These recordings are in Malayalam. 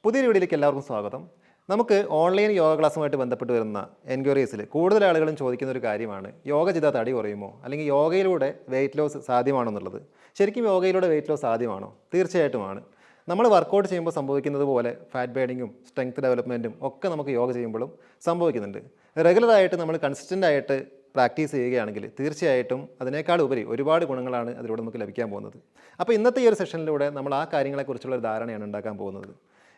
പുതിയൊരു വീഡിയോയിലേക്ക് എല്ലാവർക്കും സ്വാഗതം. നമുക്ക് ഓൺലൈൻ യോഗ ക്ലാസ്സുമായിട്ട് ബന്ധപ്പെട്ട് വരുന്ന എൻക്വയറീസിൽ കൂടുതൽ ആളുകളും ചോദിക്കുന്ന ഒരു കാര്യമാണ് യോഗ ചെയ്താൽ തടി കുറയുമോ, അല്ലെങ്കിൽ യോഗയിലൂടെ വെയിറ്റ് ലോസ് സാധ്യമാണോ എന്നുള്ളത്. ശരിക്കും യോഗയിലൂടെ വെയിറ്റ് ലോസ് സാധ്യമാണോ? തീർച്ചയായിട്ടുമാണ്. നമ്മൾ വർക്കൗട്ട് ചെയ്യുമ്പോൾ സംഭവിക്കുന്നത് പോലെ ഫാറ്റ് ബേണിങ്ങും സ്ട്രെങ്ത് ഡെവലപ്മെൻറ്റും ഒക്കെ നമുക്ക് യോഗ ചെയ്യുമ്പോഴും സംഭവിക്കുന്നുണ്ട്. റെഗുലറായിട്ട് നമ്മൾ കൺസിസ്റ്റൻ്റ് ആയിട്ട് പ്രാക്ടീസ് ചെയ്യുകയാണെങ്കിൽ തീർച്ചയായിട്ടും അതിനേക്കാൾ ഉപരി ഒരുപാട് ഗുണങ്ങളാണ് അതിലൂടെ നമുക്ക് ലഭിക്കാൻ പോകുന്നത്. അപ്പോൾ ഇന്നത്തെ ഈ ഒരു സെഷനിലൂടെ നമ്മൾ ആ കാര്യങ്ങളെക്കുറിച്ചുള്ള ഒരു ധാരണയാണ് ഉണ്ടാക്കാൻ പോകുന്നത്.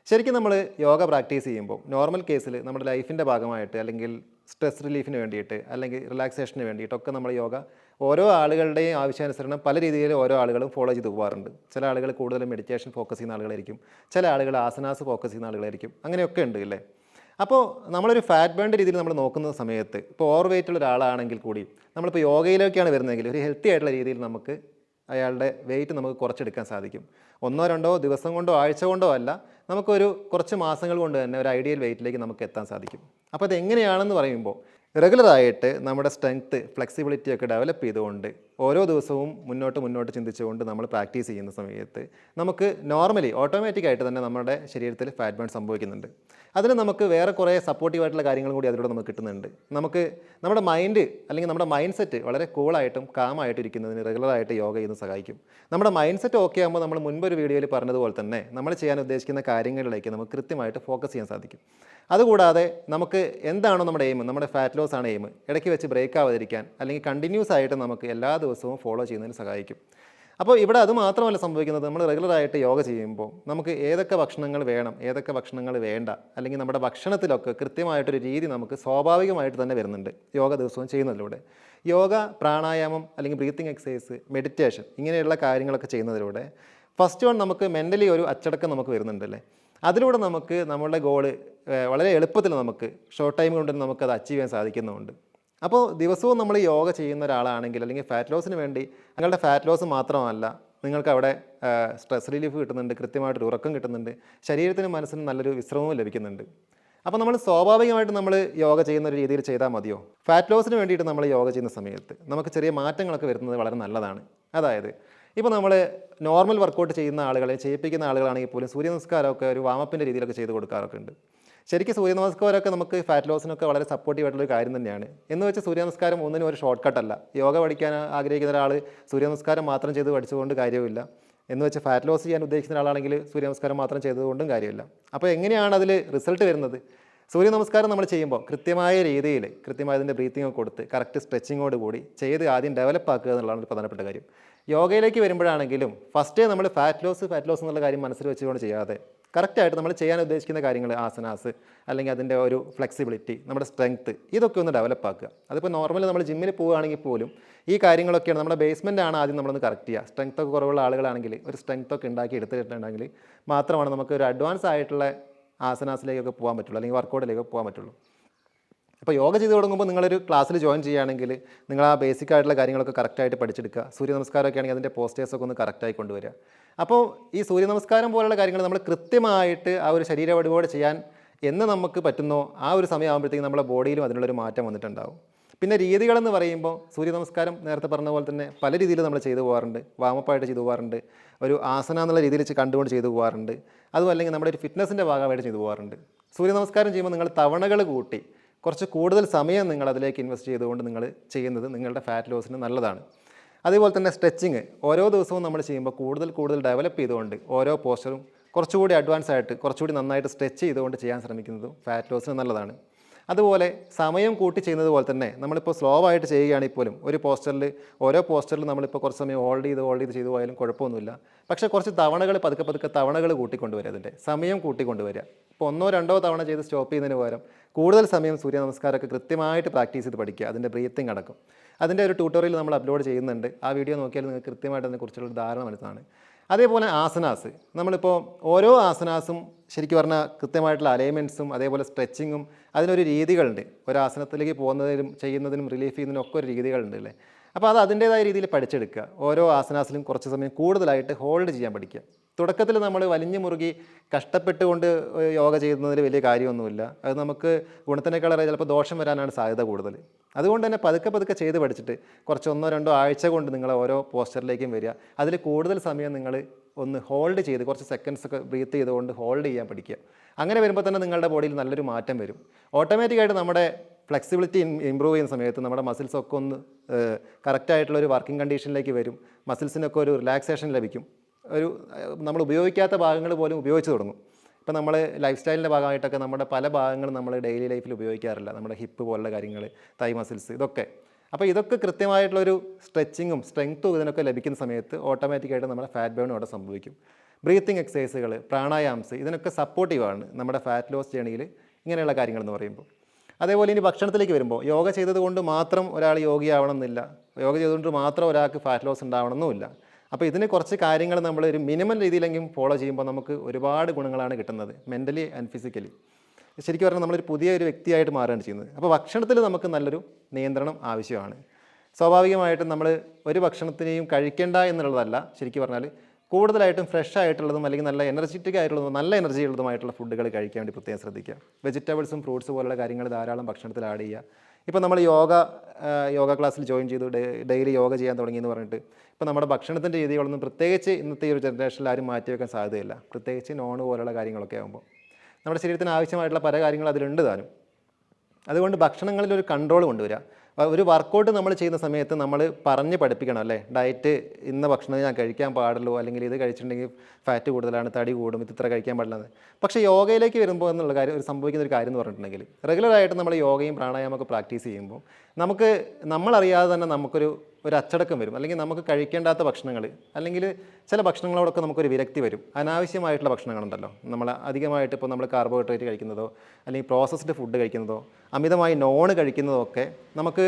ശരിക്കും നമ്മൾ യോഗ പ്രാക്ടീസ് ചെയ്യുമ്പോൾ നോർമൽ കേസിൽ നമ്മുടെ ലൈഫിൻ്റെ ഭാഗമായിട്ട്, അല്ലെങ്കിൽ സ്ട്രെസ് റിലീഫിന് വേണ്ടിയിട്ട്, അല്ലെങ്കിൽ റിലാക്സേഷന് വേണ്ടിയിട്ടൊക്കെ നമ്മൾ യോഗ ഓരോ ആളുകളുടെയും ആവശ്യാനുസരണം പല രീതിയിൽ ഓരോ ആളുകളും ഫോളോ ചെയ്ത് പോകാറുണ്ട്. ചില ആളുകൾ കൂടുതലും മെഡിറ്റേഷൻ ഫോക്കസ് ചെയ്യുന്ന ആളുകളായിരിക്കും, ചില ആളുകൾ ആസനാസ് ഫോക്കസ് ചെയ്യുന്ന ആളുകളായിരിക്കും, അങ്ങനെയൊക്കെ ഉണ്ട് അല്ലേ. അപ്പോൾ നമ്മളൊരു ഫാറ്റ് ബേണിൻ്റെ രീതിയിൽ നമ്മൾ നോക്കുന്ന സമയത്ത് ഇപ്പോൾ ഓവർ വെയിറ്റ് ഉള്ള ഒരാളാണെങ്കിൽ കൂടി നമ്മളിപ്പോൾ യോഗയിലേക്കാണ് വരുന്നതെങ്കിൽ ഒരു ഹെൽത്തി ആയിട്ടുള്ള രീതിയിൽ നമുക്ക് അയാളുടെ വെയിറ്റ് നമുക്ക് കുറച്ചെടുക്കാൻ സാധിക്കും. 1-2 ദിവസം കൊണ്ടോ ആഴ്ച കൊണ്ടോ അല്ല, നമുക്കൊരു കുറച്ച് മാസങ്ങൾ കൊണ്ട് തന്നെ ഒരു ഐഡിയൽ വെയിറ്റിലേക്ക് നമുക്ക് എത്താൻ സാധിക്കും. അപ്പോൾ അതെങ്ങനെയാണെന്ന് പറയുമ്പോൾ റെഗുലറായിട്ട് നമ്മുടെ സ്ട്രെങ്ത്ത് ഫ്ലെക്സിബിലിറ്റി ഒക്കെ ഡെവലപ്പ് ചെയ്തുകൊണ്ട് ഓരോ ദിവസവും മുന്നോട്ട് ചിന്തിച്ചുകൊണ്ട് നമ്മൾ പ്രാക്ടീസ് ചെയ്യുന്ന സമയത്ത് നമുക്ക് നോർമലി ഓട്ടോമാറ്റിക്കായിട്ട് തന്നെ നമ്മുടെ ശരീരത്തിൽ ഫാറ്റ് ബേൺ സംഭവിക്കുന്നുണ്ട്. അതിന് നമുക്ക് വേറെ കുറേ സപ്പോർട്ടീവായിട്ടുള്ള കാര്യങ്ങളും കൂടി അതിലൂടെ നമുക്ക് കിട്ടുന്നുണ്ട്. നമുക്ക് നമ്മുടെ മൈൻഡ് അല്ലെങ്കിൽ നമ്മുടെ മൈൻഡ് സെറ്റ് വളരെ കൂളായിട്ടും കാമായിട്ടും ഇരിക്കുന്നതിന് റെഗുലറായിട്ട് യോഗ ചെയ്യുന്ന സഹായിക്കും. നമ്മുടെ മൈൻഡ് സെറ്റ് ഓക്കെ ആകുമ്പോൾ നമ്മൾ മുൻപൊരു വീഡിയോയിൽ പറഞ്ഞതുപോലെ തന്നെ നമ്മൾ ചെയ്യാൻ ഉദ്ദേശിക്കുന്ന കാര്യങ്ങളിലേക്ക് നമുക്ക് കൃത്യമായിട്ട് ഫോക്കസ് ചെയ്യാൻ സാധിക്കും. അതുകൂടാതെ നമുക്ക് എന്താണോ നമ്മുടെ എയിം, നമ്മുടെ ഫാറ്റ് ലോസ് ആണ് എയിം, ഇടയ്ക്ക് വെച്ച് ബ്രേക്ക് ആവാതിരിക്കാൻ അല്ലെങ്കിൽ കണ്ടിന്യൂസ് ആയിട്ട് നമുക്ക് എല്ലാ ദിവസവും ഫോളോ ചെയ്യുന്നതിന് സഹായിക്കും. അപ്പോൾ ഇവിടെ അത് മാത്രമല്ല സംഭവിക്കുന്നത്, നമ്മൾ റെഗുലറായിട്ട് യോഗ ചെയ്യുമ്പോൾ നമുക്ക് ഏതൊക്കെ ഭക്ഷണങ്ങൾ വേണം, ഏതൊക്കെ ഭക്ഷണങ്ങൾ വേണ്ട, അല്ലെങ്കിൽ നമ്മുടെ ഭക്ഷണത്തിലൊക്കെ കൃത്യമായിട്ടൊരു രീതി നമുക്ക് സ്വാഭാവികമായിട്ട് തന്നെ വരുന്നുണ്ട് യോഗ ദിവസവും ചെയ്യുന്നതിലൂടെ. യോഗ, പ്രാണായാമം, അല്ലെങ്കിൽ ബ്രീത്തിങ് എക്സസൈസ്, മെഡിറ്റേഷൻ, ഇങ്ങനെയുള്ള കാര്യങ്ങളൊക്കെ ചെയ്യുന്നതിലൂടെ ഫസ്റ്റ് നമുക്ക് മെൻ്റലി ഒരു അച്ചടക്കം നമുക്ക് വരുന്നുണ്ടല്ലേ. അതിലൂടെ നമുക്ക് നമ്മളുടെ ഗോള് വളരെ എളുപ്പത്തിൽ നമുക്ക് ഷോർട്ട് ടൈം കൊണ്ട് നമുക്കത് അച്ചീവ് ചെയ്യാൻ സാധിക്കുന്നുണ്ട്. അപ്പോൾ ദിവസവും നമ്മൾ യോഗ ചെയ്യുന്ന ഒരാളാണെങ്കിൽ, അല്ലെങ്കിൽ ഫാറ്റ് ലോസിന് വേണ്ടി, നിങ്ങളുടെ ഫാറ്റ് ലോസ് മാത്രമല്ല, നിങ്ങൾക്ക് അവിടെ സ്ട്രെസ് റിലീഫ് കിട്ടുന്നുണ്ട്, കൃത്യമായിട്ടൊരു ഉറക്കം കിട്ടുന്നുണ്ട്, ശരീരത്തിനും മനസ്സിനും നല്ലൊരു വിശ്രമവും ലഭിക്കുന്നുണ്ട്. അപ്പോൾ നമ്മൾ സ്വാഭാവികമായിട്ട് നമ്മൾ യോഗ ചെയ്യുന്ന ഒരു രീതിയിൽ ചെയ്താൽ മതിയോ? ഫാറ്റ് ലോസിന് വേണ്ടിയിട്ട് നമ്മൾ യോഗ ചെയ്യുന്ന സമയത്ത് നമുക്ക് ചെറിയ മാറ്റങ്ങളൊക്കെ വരുന്നത് വളരെ നല്ലതാണ്. അതായത് ഇപ്പോൾ നമ്മൾ നോർമൽ വർക്കൗട്ട് ചെയ്യുന്ന ആളുകളെ ചെയ്യിപ്പിക്കുന്ന ആളുകളാണെങ്കിൽ പോലും സൂര്യ നമസ്കാരമൊക്കെ ഒരു വാമപ്പിൻ്റെ രീതിയിലൊക്കെ ചെയ്ത് കൊടുക്കാറൊക്കെ ഉണ്ട്. ശരിക്കും സൂര്യ നമസ്കാരമൊക്കെ നമുക്ക് ഫാറ്റ് ലോസിനൊക്കെ വളരെ സപ്പോർട്ടീവായിട്ടുള്ളൊരു കാര്യം തന്നെയാണ്. എന്ന് വെച്ച് സൂര്യ നമസ്കാരം ഒന്നിനും ഒരു ഷോർട്ട് കട്ടല്ല. യോഗ പഠിക്കാൻ ആഗ്രഹിക്കുന്ന ഒരാൾ സൂര്യ നമസ്കാരം മാത്രം ചെയ്ത് പഠിച്ചുകൊണ്ട് കാര്യമില്ല. എന്ന് വെച്ച് ഫാറ്റ് ലോസ് ചെയ്യാൻ ഉദ്ദേശിക്കുന്ന ആളാണെങ്കിൽ സൂര്യ നമസ്കാരം മാത്രം ചെയ്തുകൊണ്ടും കാര്യമില്ല. അപ്പോൾ എങ്ങനെയാണ് അതിൽ റിസൾട്ട് വരുന്നത്? സൂര്യ നമസ്കാരം നമ്മൾ ചെയ്യുമ്പോൾ കൃത്യമായ രീതിയിൽ അതിൻ്റെ ബ്രീത്തിങ് കൊടുത്ത് കറക്റ്റ് സ്ട്രെച്ചിങ്ങോട് കൂടി ചെയ്ത് ആദ്യം ഡെവലപ്പ് ആക്കുക എന്നുള്ളതാണ് ഒരു പ്രധാനപ്പെട്ട കാര്യം. യോഗയിലേക്ക് വരുമ്പോഴാണെങ്കിലും ഫസ്റ്റേ നമ്മൾ ഫാറ്റ് ലോസ് എന്നുള്ള കാര്യം മനസ്സിൽ വെച്ചുകൊണ്ട് ചെയ്യാതെ കറക്റ്റായിട്ട് നമ്മൾ ചെയ്യാൻ ഉദ്ദേശിക്കുന്ന കാര്യങ്ങൾ, ആസനാസ്, അല്ലെങ്കിൽ അതിൻ്റെ ഒരു ഫ്ലെക്സിബിലിറ്റി, നമ്മുടെ സ്ട്രെങ്ത്ത്, ഇതൊക്കെ ഒന്ന് ഡെവലപ്പ് ആക്കുക. അതിപ്പോൾ നോർമലി നമ്മൾ ജിമ്മിൽ പോവുകയാണെങ്കിൽ പോലും ഈ കാര്യങ്ങളൊക്കെയാണ് നമ്മുടെ ബേസ്മെൻ്റ് ആണ് ആദ്യം നമ്മളൊന്ന് കറക്റ്റ് ചെയ്യുക. സ്ട്രെങ്ത്ത് ഒക്കെ കുറവുള്ള ആളുകളാണെങ്കിൽ ഒരു സ്ട്രെങ്ത്ത് ഒക്കെ ഉണ്ടാക്കി എടുത്തിട്ടുണ്ടെങ്കിൽ മാത്രമാണ് നമുക്ക് ഒരു അഡ്വാൻസ് ആയിട്ടുള്ള ആസനാസിലേക്കൊക്കെ പോകാൻ പറ്റുള്ളൂ, അല്ലെങ്കിൽ വർക്കൗട്ടിലേക്ക് പോകാൻ പറ്റുള്ളൂ. അപ്പോൾ യോഗ ചെയ്ത് തുടങ്ങുമ്പോൾ നിങ്ങളൊരു ക്ലാസ്സിൽ ജോയിൻ ചെയ്യുകയാണെങ്കിൽ നിങ്ങൾ ആ ബേസിക് ആയിട്ടുള്ള കാര്യങ്ങളൊക്കെ കറക്റ്റായിട്ട് പഠിച്ചെടുക്കുക. സൂര്യ നമസ്കാരമൊക്കെ ആണെങ്കിൽ അതിൻ്റെ പോസ്റ്റേഴ്സൊക്കെ ഒന്ന് കറക്റ്റായി കൊണ്ടുവരിക. അപ്പോൾ ഈ സൂര്യ നമസ്കാരം പോലുള്ള കാര്യങ്ങൾ നമ്മൾ കൃത്യമായിട്ട് ആ ഒരു ശരീര വടിവോടെ ചെയ്യാൻ എന്ന് നമുക്ക് പറ്റുന്നോ ആ ഒരു സമയമാകുമ്പോഴത്തേക്കും നമ്മുടെ ബോഡിയിലും അതിനുള്ളൊരു മാറ്റം വന്നിട്ടുണ്ടാവും. പിന്നെ രീതികളെന്ന് പറയുമ്പോൾ സൂര്യ നമസ്കാരം നേരത്തെ പറഞ്ഞ പോലെ തന്നെ പല രീതിയിൽ നമ്മൾ ചെയ്തു പോകാറുണ്ട്. വാമപ്പായിട്ട് ചെയ്തു പോകാറുണ്ട്, ഒരു ആസന എന്നുള്ള രീതിയിൽ കണ്ടുകൊണ്ട് ചെയ്തു പോകാറുണ്ട്, അതും അല്ലെങ്കിൽ നമ്മുടെ ഒരു ഫിറ്റ്നസിൻ്റെ ഭാഗമായിട്ട് ചെയ്തു പോകാറുണ്ട്. സൂര്യ നമസ്കാരം ചെയ്യുമ്പോൾ നിങ്ങൾ തവണകൾ കൂട്ടി കുറച്ച് കൂടുതൽ സമയം നിങ്ങൾ അതിലേക്ക് ഇൻവെസ്റ്റ് ചെയ്തുകൊണ്ട് നിങ്ങൾ ചെയ്യുന്നത് നിങ്ങളുടെ ഫാറ്റ് ലോസിന് നല്ലതാണ്. അതേപോലെ തന്നെ സ്ട്രെച്ചിങ് ഓരോ ദിവസവും നമ്മൾ ചെയ്യുമ്പോൾ കൂടുതൽ ഡെവലപ്പ് ചെയ്തുകൊണ്ട് ഓരോ പോസ്റ്ററും കുറച്ചുകൂടി അഡ്വാൻസ് ആയിട്ട് കുറച്ചുകൂടി നന്നായിട്ട് സ്ട്രെച്ച് ചെയ്തുകൊണ്ട് ചെയ്യാൻ ശ്രമിക്കുന്നതും ഫാറ്റ് ലോസിന് നല്ലതാണ്. അതുപോലെ സമയം കൂട്ടി ചെയ്യുന്നത് പോലെ തന്നെ നമ്മളിപ്പോൾ സ്ലോ ആയിട്ട് ചെയ്യുകയാണെങ്കിൽ പോലും ഓരോ പോസ്റ്ററിൽ നമ്മളിപ്പോൾ കുറച്ച് സമയം ഹോൾഡ് ചെയ്ത് ചെയ്തു പോയാലും കുഴപ്പമൊന്നുമില്ല. പക്ഷേ കുറച്ച് തവണകൾ പതുക്കെ തവണകൾ കൂട്ടിക്കൊണ്ടുവരിക, അതിൻ്റെ സമയം കൂട്ടിക്കൊണ്ടുവരിക. ഇപ്പോൾ 1-2 തവണ ചെയ്ത് സ്റ്റോപ്പ് ചെയ്യുന്നതിന് പകരം കൂടുതൽ സമയം സൂര്യ നമസ്കാരമൊക്കെ കൃത്യമായിട്ട് പ്രാക്ടീസ് ചെയ്ത് പഠിക്കുക. അതിൻ്റെ ബ്രീത്തിങ് അടക്കം അതിൻ്റെ ഒരു ട്യൂട്ടോറിയൽ നമ്മൾ അപ്ലോഡ് ചെയ്യുന്നുണ്ട്. ആ വീഡിയോ നോക്കിയാൽ നിങ്ങൾക്ക് കൃത്യമായിട്ട് അതിനെക്കുറിച്ചുള്ള ധാരണ മനസ്സിലാണ്. അതേപോലെ ആസനാസ്, നമ്മളിപ്പോൾ ഓരോ ആസനാസും ശരിക്കും പറഞ്ഞാൽ കൃത്യമായിട്ടുള്ള അലൈൻമെൻറ്റ്സും അതേപോലെ സ്ട്രെച്ചിങ്ങും അതിനൊരു രീതികളുണ്ട്. ഒരു ആസനത്തിലേക്ക് പോകുന്നതിനും ചെയ്യുന്നതിനും റിലീഫ് ചെയ്യുന്നതിനും ഒക്കെ ഒരു രീതികളുണ്ട് അല്ലേ. അപ്പോൾ അത് അതിൻ്റേതായ രീതിയിൽ പഠിച്ചെടുക്കുക. ഓരോ ആസനാസിലും കുറച്ച് സമയം കൂടുതലായിട്ട് ഹോൾഡ് ചെയ്യാൻ പഠിക്കുക. തുടക്കത്തിൽ നമ്മൾ വലിഞ്ഞു മുറുകി കഷ്ടപ്പെട്ടുകൊണ്ട് യോഗ ചെയ്യുന്നതിൽ വലിയ കാര്യമൊന്നുമില്ല. അത് നമുക്ക് ഗുണത്തിനേക്കാളേറെ ചിലപ്പോൾ ദോഷം വരാനാണ് സാധ്യത കൂടുതൽ. അതുകൊണ്ട് തന്നെ പതുക്കെ ചെയ്ത് പഠിച്ചിട്ട് കുറച്ച് 1-2 ആഴ്ച കൊണ്ട് നിങ്ങൾ ഓരോ പോസ്റ്ററിലേക്കും വരിക. അതിൽ കൂടുതൽ സമയം നിങ്ങൾ ഒന്ന് ഹോൾഡ് ചെയ്ത് കുറച്ച് സെക്കൻഡ്സ് ഒക്കെ ബ്രീത്ത് ചെയ്തുകൊണ്ട് ഹോൾഡ് ചെയ്യാൻ പഠിക്കുക. അങ്ങനെ വരുമ്പോൾ തന്നെ നിങ്ങളുടെ ബോഡിയിൽ നല്ലൊരു മാറ്റം വരും. ഓട്ടോമാറ്റിക്കായിട്ട് നമ്മുടെ ഫ്ലെക്സിബിലിറ്റി ഇമ്പ്രൂവ് ചെയ്യുന്ന സമയത്ത് നമ്മുടെ മസിൽസൊക്കെ ഒന്ന് കറക്റ്റായിട്ടുള്ളൊരു വർക്കിംഗ് കണ്ടീഷനിലേക്ക് വരും. മസിൽസിനൊക്കെ ഒരു റിലാക്സേഷൻ ലഭിക്കും. നമ്മൾ ഉപയോഗിക്കാത്ത ഭാഗങ്ങൾ പോലും ഉപയോഗിച്ച് തുടങ്ങും. ഇപ്പോൾ നമ്മൾ ലൈഫ് സ്റ്റൈലിൻ്റെ ഭാഗമായിട്ടൊക്കെ നമ്മുടെ പല ഭാഗങ്ങളും നമ്മൾ ഡെയിലി ലൈഫിൽ ഉപയോഗിക്കാറില്ല. നമ്മുടെ ഹിപ്പ് പോലുള്ള കാര്യങ്ങൾ, തൈ മസിൽസ്, ഇതൊക്കെ. അപ്പോൾ ഇതൊക്കെ കൃത്യമായിട്ടുള്ളൊരു സ്ട്രെച്ചിങ്ങും സ്ട്രെങ്ത്തും ഇതിനൊക്കെ ലഭിക്കുന്ന സമയത്ത് ഓട്ടോമാറ്റിക്കായിട്ട് നമ്മുടെ ഫാറ്റ് ബേൺ അവിടെ സംഭവിക്കും. ബ്രീത്തിങ് എക്സസൈസുകൾ, പ്രാണായാംസ്, ഇതിനൊക്കെ സപ്പോർട്ടീവാണ് നമ്മുടെ ഫാറ്റ് ലോസ് ജേണിയിൽ ഇങ്ങനെയുള്ള കാര്യങ്ങളെന്ന് പറയുമ്പോൾ. അതേപോലെ ഇനി ഭക്ഷണത്തിലേക്ക് വരുമ്പോൾ യോഗ ചെയ്തത് കൊണ്ട് മാത്രം ഒരാൾ യോഗിയാവണം എന്നില്ല, യോഗ ചെയ്തുകൊണ്ട് മാത്രം ഒരാൾക്ക് ഫാറ്റ് ലോസ് ഉണ്ടാവണമെന്നുമില്ല. അപ്പോൾ ഇതിന് കുറച്ച് കാര്യങ്ങൾ നമ്മൾ ഒരു മിനിമം രീതിയിലെങ്കിലും ഫോളോ ചെയ്യുമ്പോൾ നമുക്ക് ഒരുപാട് ഗുണങ്ങളാണ് കിട്ടുന്നത്, മെൻ്റലി ആൻഡ് ഫിസിക്കലി. ശരിക്കും പറഞ്ഞാൽ നമ്മളൊരു പുതിയൊരു വ്യക്തിയായിട്ട് മാറുകയാണ് ചെയ്യുന്നത്. അപ്പോൾ ഭക്ഷണത്തിൽ നമുക്ക് നല്ലൊരു നിയന്ത്രണം ആവശ്യമാണ്. സ്വാഭാവികമായിട്ടും നമ്മൾ ഒരു ഭക്ഷണത്തിനെയും കഴിക്കേണ്ട എന്നുള്ളതല്ല, ശരിക്കും പറഞ്ഞാൽ കൂടുതലായിട്ടും ഫ്രഷ് ആയിട്ടുള്ളതും അല്ലെങ്കിൽ നല്ല എനർജറ്റിക് ആയിട്ടുള്ളതും നല്ല എനർജി ഉള്ളതുമായിട്ടുള്ള ഫുഡുകൾ കഴിക്കാൻ വേണ്ടി പ്രത്യേകം ശ്രദ്ധിക്കുക. വെജിറ്റബിൾസും ഫ്രൂട്ട്സ് പോലുള്ള കാര്യങ്ങൾ ധാരാളം ഭക്ഷണത്തിൽ ആഡ് ചെയ്യുക. ഇപ്പോൾ നമ്മൾ യോഗ ക്ലാസ്സിൽ ജോയിൻ ചെയ്തു, ഡെയിലി യോഗ ചെയ്യാൻ തുടങ്ങിയെന്ന് പറഞ്ഞിട്ട് ഇപ്പോൾ നമ്മുടെ ഭക്ഷണത്തിൻ്റെ രീതികളൊന്നും പ്രത്യേകിച്ച് ഇന്നത്തെ ഈ ഒരു ജനറേഷനിൽ ആരും മാറ്റിവെക്കാൻ സാധ്യതയില്ല. പ്രത്യേകിച്ച് നോൺ പോലുള്ള കാര്യങ്ങളൊക്കെ ആകുമ്പോൾ നമ്മുടെ ശരീരത്തിന് ആവശ്യമായിട്ടുള്ള പല കാര്യങ്ങളും അതിലുണ്ട് താനും. അതുകൊണ്ട് ഭക്ഷണങ്ങളിലൊരു കൺട്രോൾ കൊണ്ടുവരിക. ഒരു വർക്കൗട്ട് നമ്മൾ ചെയ്യുന്ന സമയത്ത് നമ്മൾ പറഞ്ഞ് പഠിപ്പിക്കണം, അല്ലേ, ഡയറ്റ് ഇന്ന ഭക്ഷണം ഞാൻ കഴിക്കാൻ പാടുള്ളൂ, അല്ലെങ്കിൽ ഇത് കഴിച്ചിട്ടുണ്ടെങ്കിൽ ഫാറ്റ് കൂടുതലാണ്, തടി കൂടും, ഇത് ഇത്ര കഴിക്കാൻ പാടില്ലെന്ന്. പക്ഷേ യോഗയിലേക്ക് വരുമ്പോൾ എന്നുള്ള കാര്യം സംഭവിക്കുന്ന ഒരു കാര്യം എന്ന് പറഞ്ഞിട്ടുണ്ടെങ്കിൽ റെഗുലറായിട്ട് നമ്മൾ യോഗയും പ്രാണായാമമൊക്കെ പ്രാക്ടീസ് ചെയ്യുമ്പോൾ നമ്മളറിയാതെ തന്നെ നമുക്കൊരു അച്ചടക്കം വരും. അല്ലെങ്കിൽ നമുക്ക് കഴിക്കേണ്ടാത്ത ഭക്ഷണങ്ങൾ, അല്ലെങ്കിൽ ചില ഭക്ഷണങ്ങളോടൊക്കെ നമുക്കൊരു വിരക്തി വരും. അനാവശ്യമായിട്ടുള്ള ഭക്ഷണങ്ങളുണ്ടല്ലോ, നമ്മൾ അധികമായിട്ട് ഇപ്പോൾ നമ്മൾ കാർബോഹൈഡ്രേറ്റ് കഴിക്കുന്നതോ അല്ലെങ്കിൽ പ്രോസസ്ഡ് ഫുഡ് കഴിക്കുന്നതോ അമിതമായി നോൺ കഴിക്കുന്നതോ ഒക്കെ നമുക്ക്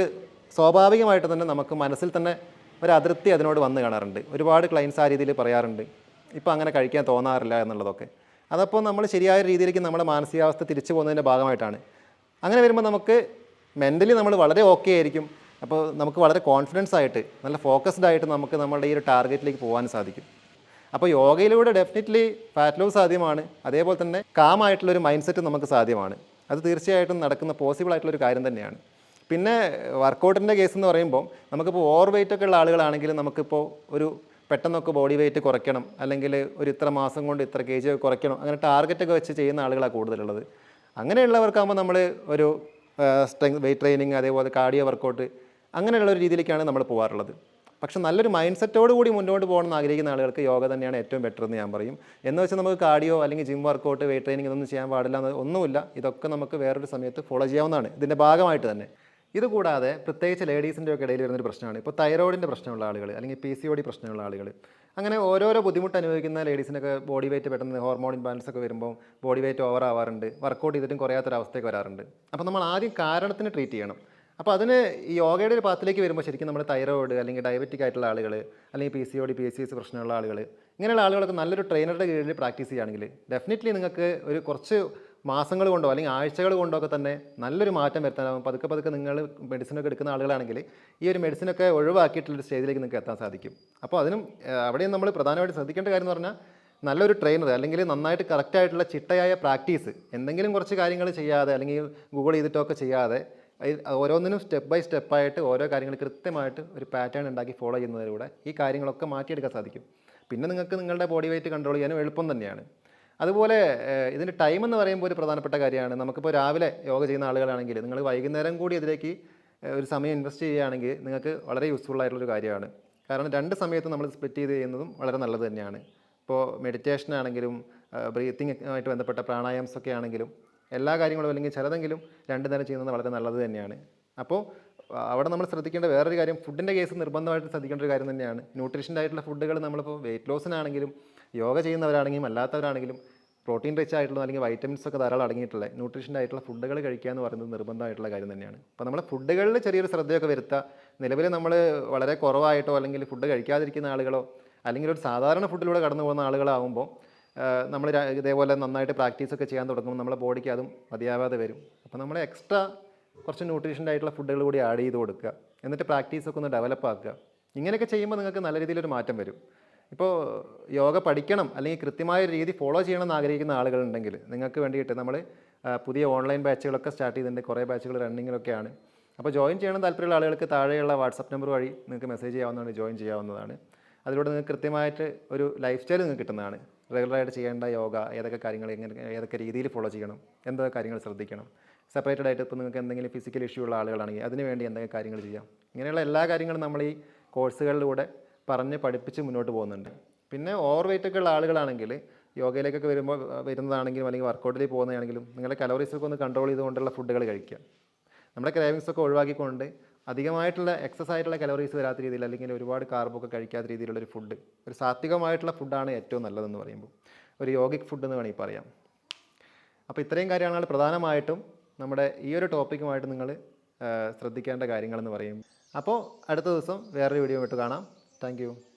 സ്വാഭാവികമായിട്ട് തന്നെ നമുക്ക് മനസ്സിൽ തന്നെ ഒരു അതൃപ്തി അതിനോട് വന്ന് കാണാറുണ്ട്. ഒരുപാട് ക്ലയൻസ് ആ രീതിയിൽ പറയാറുണ്ട്, ഇപ്പോൾ അങ്ങനെ കഴിക്കാൻ തോന്നാറില്ല എന്നുള്ളതൊക്കെ. അതപ്പോൾ നമ്മൾ ശരിയായ രീതിയിലേക്ക് നമ്മുടെ മാനസികാവസ്ഥ തിരിച്ചു പോകുന്നതിൻ്റെ ഭാഗമായിട്ടാണ്. അങ്ങനെ വരുമ്പോൾ നമുക്ക് മെൻ്റലി നമ്മൾ വളരെ ഓക്കെ ആയിരിക്കും. അപ്പോൾ നമുക്ക് വളരെ കോൺഫിഡൻസ് ആയിട്ട് നല്ല ഫോക്കസ്ഡ് ആയിട്ട് നമുക്ക് നമ്മളുടെ ഈ ഒരു ടാർഗറ്റിലേക്ക് പോകാൻ സാധിക്കും. അപ്പോൾ യോഗയിലൂടെ ഡെഫിനറ്റ്ലി ഫാറ്റ് ലോസ് സാധ്യമാണ്. അതേപോലെ തന്നെ കാമായിട്ടുള്ളൊരു മൈൻഡ് സെറ്റ് നമുക്ക് സാധ്യമാണ്. അത് തീർച്ചയായിട്ടും നടക്കുന്ന പോസിബിൾ ആയിട്ടുള്ളൊരു കാര്യം തന്നെയാണ്. പിന്നെ വർക്കൗട്ടിൻ്റെ കേസ് എന്ന് പറയുമ്പോൾ നമുക്കിപ്പോൾ ഓവർ വെയിറ്റ് ഒക്കെ ഉള്ള ആളുകളാണെങ്കിൽ നമുക്കിപ്പോൾ പെട്ടെന്നൊക്കെ ബോഡി വെയിറ്റ് കുറയ്ക്കണം, അല്ലെങ്കിൽ ഇത്ര മാസം കൊണ്ട് ഇത്ര kg കുറയ്ക്കണം, അങ്ങനെ ടാർഗറ്റൊക്കെ വെച്ച് ചെയ്യുന്ന ആളുകളാണ് കൂടുതലുള്ളത്. അങ്ങനെയുള്ളവർക്കാകുമ്പോൾ നമ്മൾ ഒരു സ്ട്രെങ്ത് വെയിറ്റ് ട്രെയിനിങ്, അതേപോലെ കാർഡിയോ വർക്കൗട്ട്, അങ്ങനെയുള്ള ഒരു രീതിയിലേക്കാണ് നമ്മൾ പോകാറുള്ളത്. പക്ഷേ നല്ലൊരു മൈൻഡ് സെറ്റോട് കൂടി മുന്നോട്ട് പോകണമെന്ന് ആഗ്രഹിക്കുന്ന ആളുകൾക്ക് യോഗ തന്നെയാണ് ഏറ്റവും ബെറ്റർ എന്ന് ഞാൻ പറയും. എന്ന് വെച്ചാൽ നമുക്ക് കാർഡിയോ അല്ലെങ്കിൽ ജിം വർക്കൗട്ട്, വെയിറ്റ് ട്രെയിനിങ് ഇതൊന്നും ചെയ്യാൻ പാടില്ല എന്ന് ഒന്നുമില്ല. ഇതൊക്കെ നമുക്ക് വേറൊരു സമയത്ത് ഫോളോ ചെയ്യാവുന്നതാണ്, ഇതിൻ്റെ ഭാഗമായിട്ട് തന്നെ. ഇതുകൂടാതെ പ്രത്യേകിച്ച് ലേഡീസിൻ്റെ ഒക്കെ ഇടയിൽ വരുന്നൊരു പ്രശ്നമാണ് ഇപ്പോൾ തൈറോയിഡിൻ്റെ പ്രശ്നമുള്ള ആളുകൾ, അല്ലെങ്കിൽ PCOD പ്രശ്നമുള്ള ആളുകൾ. അങ്ങനെ ഓരോരോ ബുദ്ധിമുട്ട് അനുഭവിക്കുന്ന ലേഡീസിനൊക്കെ ബോഡി വെയിറ്റ് പെട്ടെന്ന് ഹോർമോൺ ഇംബാലൻസ് ഒക്കെ വരുമ്പോൾ ബോഡി വെയിറ്റ് ഓവർ ആവാറുണ്ട്, വർക്കൗട്ട് ചെയ്തിട്ടും കുറയാത്തൊരവസ്ഥയൊക്കെ വരാറുണ്ട്. അപ്പോൾ നമ്മൾ ആദ്യം കാരണത്തിന് ട്രീറ്റ് ചെയ്യണം. അപ്പോൾ അതിന് ഈ യോഗയുടെ ഒരു പാത്തിലേക്ക് വരുമ്പോൾ ശരിക്കും നമ്മൾ തൈറോയിഡ് അല്ലെങ്കിൽ ഡയബറ്റിക് ആയിട്ടുള്ള ആളുകൾ, അല്ലെങ്കിൽ PCOD PCOS പ്രശ്നമുള്ള ആളുകൾ, ഇങ്ങനെയുള്ള ആളുകളൊക്കെ നല്ലൊരു ട്രെയിനറുടെ കീഴിൽ പ്രാക്ടീസ് ചെയ്യുകയാണെങ്കിൽ ഡെഫിനറ്റ്ലി നിങ്ങൾക്ക് ഒരു കുറച്ച് മാസങ്ങൾ കൊണ്ടോ അല്ലെങ്കിൽ ആഴ്ചകൾ കൊണ്ടോ ഒക്കെ തന്നെ നല്ലൊരു മാറ്റം വരുത്താനാകും. പതുക്കെ നിങ്ങൾ മെഡിസിനൊക്കെ എടുക്കുന്ന ആളുകളാണെങ്കിൽ ഈ ഒരു മെഡിസിനൊക്കെ ഒഴിവാക്കിയിട്ടുള്ളൊരു സ്റ്റേജിലേക്ക് നിങ്ങൾക്ക് എത്താൻ സാധിക്കും. അപ്പോൾ അവിടെയും നമ്മൾ പ്രധാനമായിട്ട് ശ്രദ്ധിക്കേണ്ട കാര്യം എന്ന് പറഞ്ഞാൽ നല്ലൊരു ട്രെയിനർ, അല്ലെങ്കിൽ നന്നായിട്ട് കറക്റ്റായിട്ടുള്ള ചിട്ടയായ പ്രാക്ടീസ്, എന്തെങ്കിലും കുറച്ച് കാര്യങ്ങൾ ചെയ്യാതെ അല്ലെങ്കിൽ ഗൂഗിൾ ചെയ്തിട്ടൊക്കെ ചെയ്യാതെ ഓരോന്നിനും സ്റ്റെപ്പ് ബൈ സ്റ്റെപ്പായിട്ട് ഓരോ കാര്യങ്ങൾ കൃത്യമായിട്ട് ഒരു പാറ്റേൺ ഉണ്ടാക്കി ഫോളോ ചെയ്യുന്നതിലൂടെ ഈ കാര്യങ്ങളൊക്കെ മാറ്റിയെടുക്കാൻ സാധിക്കും. പിന്നെ നിങ്ങൾക്ക് നിങ്ങളുടെ ബോഡി വെയിറ്റ് കൺട്രോൾ ചെയ്യാനും എളുപ്പം തന്നെയാണ്. അതുപോലെ ഇതിൻ്റെ ടൈം എന്ന് പറയുമ്പോൾ ഒരു പ്രധാനപ്പെട്ട കാര്യമാണ്. നമുക്കിപ്പോൾ രാവിലെ യോഗ ചെയ്യുന്ന ആളുകളാണെങ്കിൽ നിങ്ങൾ വൈകുന്നേരം കൂടി ഇതിലേക്ക് ഒരു സമയം ഇൻവെസ്റ്റ് ചെയ്യുകയാണെങ്കിൽ നിങ്ങൾക്ക് വളരെ യൂസ്ഫുൾ ആയിട്ടുള്ളൊരു കാര്യമാണ്. കാരണം 2 സമയത്ത് നമ്മൾ സ്പ്ലിറ്റ് ചെയ്ത് ചെയ്യുന്നതും വളരെ നല്ലത് തന്നെയാണ്. ഇപ്പോൾ മെഡിറ്റേഷൻ ആണെങ്കിലും ബ്രീത്തിങ് ആയിട്ട് ബന്ധപ്പെട്ട പ്രാണായാംസ് ഒക്കെ ആണെങ്കിലും എല്ലാ കാര്യങ്ങളും അല്ലെങ്കിൽ ചിലതെങ്കിലും 2 നേരം ചെയ്യുന്നത് വളരെ നല്ലത് തന്നെയാണ്. അപ്പോൾ അവിടെ നമ്മൾ ശ്രദ്ധിക്കേണ്ട വേറൊരു കാര്യം, ഫുഡിൻ്റെ കേസ് നിർബന്ധമായിട്ട് ശ്രദ്ധിക്കേണ്ട ഒരു കാര്യം തന്നെയാണ്. ന്യൂട്രീഷൻ്റെ ആയിട്ടുള്ള ഫുഡുകൾ നമ്മളിപ്പോൾ വെയിറ്റ് ലോസിനാണെങ്കിലും യോഗ ചെയ്യുന്നവരാണെങ്കിലും അല്ലാത്തവരാണെങ്കിലും പ്രോട്ടീൻ റിച്ച് ആയിട്ടുള്ള അല്ലെങ്കിൽ വൈറ്റമിൻസ് ഒക്കെ ധാരാളം അടങ്ങിയിട്ടുള്ള ന്യൂട്രീഷൻ്റെ ആയിട്ടുള്ള ഫുഡുകൾ കഴിക്കുക എന്ന് പറയുന്നത് നിർബന്ധമായിട്ടുള്ള കാര്യം തന്നെയാണ്. അപ്പോൾ നമ്മൾ ഫുഡുകളിൽ ചെറിയൊരു ശ്രദ്ധയൊക്കെ വരുത്തുക. നിലവിൽ നമ്മൾ വളരെ കുറവായിട്ടോ അല്ലെങ്കിൽ ഫുഡ് കഴിക്കാതിരിക്കുന്ന ആളുകളോ അല്ലെങ്കിൽ ഒരു സാധാരണ ഫുഡിലൂടെ കടന്നു പോകുന്ന ആളുകളാകുമ്പോൾ നമ്മൾ ഇതേപോലെ നന്നായിട്ട് പ്രാക്ടീസൊക്കെ ചെയ്യാൻ തുടങ്ങുമ്പോൾ നമ്മളെ ബോഡിക്ക് അതും മതിയാവാതെ വരും. അപ്പോൾ നമ്മൾ എക്സ്ട്രാ കുറച്ച് ന്യൂട്രീഷൻ്റെ ആയിട്ടുള്ള ഫുഡുകൾ കൂടി ആഡ് ചെയ്ത് കൊടുക്കുക, എന്നിട്ട് പ്രാക്ടീസൊക്കെ ഒന്ന് ഡെവലപ്പ് ആക്കുക. ഇങ്ങനെയൊക്കെ ചെയ്യുമ്പോൾ നിങ്ങൾക്ക് നല്ല രീതിയിലൊരു മാറ്റം വരും. ഇപ്പോൾ യോഗ പഠിക്കണം അല്ലെങ്കിൽ കൃത്യമായ രീതി ഫോളോ ചെയ്യണമെന്ന് ആഗ്രഹിക്കുന്ന ആളുകളുണ്ടെങ്കിൽ നിങ്ങൾക്ക് വേണ്ടിയിട്ട് നമ്മൾ പുതിയ ഓൺലൈൻ ബാച്ചുകളൊക്കെ സ്റ്റാർട്ട് ചെയ്തിട്ടുണ്ട്. കുറേ ബാച്ചുകൾ റണ്ണിങ്ങിലൊക്കെയാണ്. അപ്പോൾ ജോയിൻ ചെയ്യണം താല്പര്യമുള്ള ആളുകൾക്ക് താഴെയുള്ള വാട്സപ്പ് നമ്പർ വഴി നിങ്ങൾക്ക് മെസ്സേജ് ചെയ്യാവുന്നതാണ്, ജോയിൻ ചെയ്യാവുന്നതാണ്. അതിലൂടെ നിങ്ങൾക്ക് കൃത്യമായിട്ട് ഒരു ലൈഫ് സ്റ്റൈൽ നിങ്ങൾക്ക് കിട്ടുന്നതാണ്. റെഗുലറായിട്ട് ചെയ്യേണ്ട യോഗ, ഏതൊക്കെ കാര്യങ്ങൾ ഏതൊക്കെ രീതിയിൽ ഫോളോ ചെയ്യണം, എന്തൊക്കെ കാര്യങ്ങൾ ശ്രദ്ധിക്കണം, സെപ്പറേറ്റഡ് ആയിട്ട് ഇപ്പോൾ നിങ്ങൾക്ക് എന്തെങ്കിലും ഫിസിക്കൽ ഇഷ്യൂ ഉള്ള ആളുകളാണെങ്കിൽ അതിന് വേണ്ടി എന്തൊക്കെ കാര്യങ്ങൾ ചെയ്യാം, ഇങ്ങനെയുള്ള എല്ലാ കാര്യങ്ങളും നമ്മൾ ഈ കോഴ്സുകളിലൂടെ പറഞ്ഞ് പഠിപ്പിച്ച് മുന്നോട്ട് പോകുന്നുണ്ട്. പിന്നെ ഓവർ വെയിറ്റ് ഒക്കെ ഉള്ള ആളുകളാണെങ്കിൽ യോഗയിലേക്കൊക്കെ വരുന്നതാണെങ്കിലും അല്ലെങ്കിൽ വർക്കൗട്ടിൽ പോകുന്നതാണെങ്കിലും നിങ്ങളുടെ കലോറീസൊക്കെ ഒന്ന് കൺട്രോൾ ചെയ്തുകൊണ്ടുള്ള ഫുഡുകൾ കഴിക്കുക. നമ്മുടെ ക്രേവിങ്സ് ഒക്കെ ഒഴിവാക്കിക്കൊണ്ട് അധികമായിട്ടുള്ള എക്സസ് ആയിട്ടുള്ള കലോറീസ് വരാത്ത രീതിയിൽ അല്ലെങ്കിൽ ഒരുപാട് കാർബൊക്കെ കഴിക്കാത്ത രീതിയിലുള്ളൊരു ഫുഡ്, ഒരു സാത്വികമായിട്ടുള്ള ഫുഡാണ് ഏറ്റവും നല്ലതെന്ന് പറയുമ്പോൾ ഒരു യോഗിക് ഫുഡ് എന്ന് വേണമെങ്കിൽ പറയാം. അപ്പോൾ ഇത്രയും കാര്യങ്ങളാണ് പ്രധാനമായിട്ടും നമ്മുടെ ഈ ഒരു ടോപ്പിക്കുമായിട്ട് നിങ്ങൾ ശ്രദ്ധിക്കേണ്ട കാര്യങ്ങളെന്ന് പറയും. അപ്പോൾ അടുത്ത ദിവസം വേറൊരു വീഡിയോ ആയിട്ട് കാണാം. താങ്ക്